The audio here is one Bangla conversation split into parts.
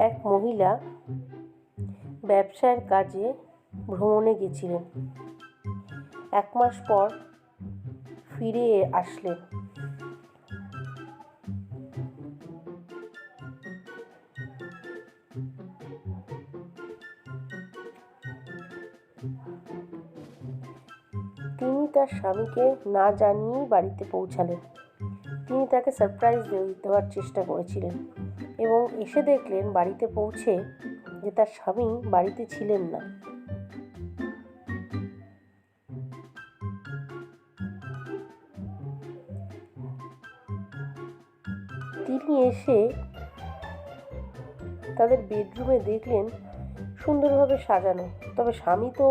এক মহিলা ব্যবসার কাজে ভ্রমণে গেছিলেন। 1 মাস পর ফিরে আসলেন। তিনি তার স্বামীকে না জানিয়েই বাড়িতে পৌঁছালেন। তিনি তাকে সারপ্রাইজ দেওয়ার চেষ্টা করেছিলেন এবং এসে দেখলেন বাড়িতে পৌঁছে যে তার স্বামী বাড়িতে ছিলেন না। তিনি এসে তাদের বেডরুমে দেখলেন সুন্দরভাবে সাজানো, তবে স্বামী তো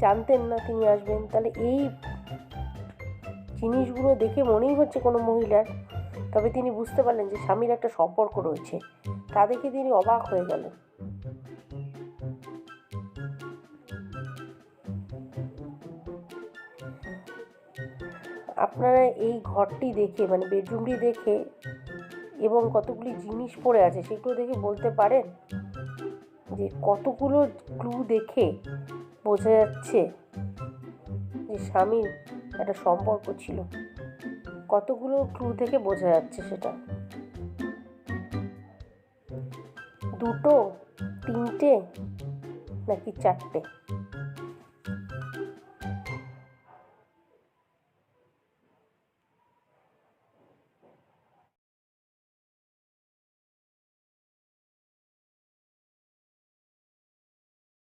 জানতেন না তিনি আসবেন। তাহলে এই জিনিসগুলো দেখে মনেই হচ্ছে কোনো মহিলার, তবে তিনি বুঝতে পারলেন যে স্বামীর একটা সম্পর্ক রয়েছে। তা দেখে তিনি অবাক হয়ে গেলেন। আপনারা এই ঘরটি দেখে, মানে বেডরুমটি দেখে এবং কতগুলি জিনিস পড়ে আছে সেগুলো দেখে বলতে পারেন যে কতগুলো ক্লু দেখে বোঝা যাচ্ছে যে স্বামীর একটা সম্পর্ক ছিল। কতগুলো ক্লু থেকে বোঝা যাচ্ছে সেটা? 2, 3 নাকি 4?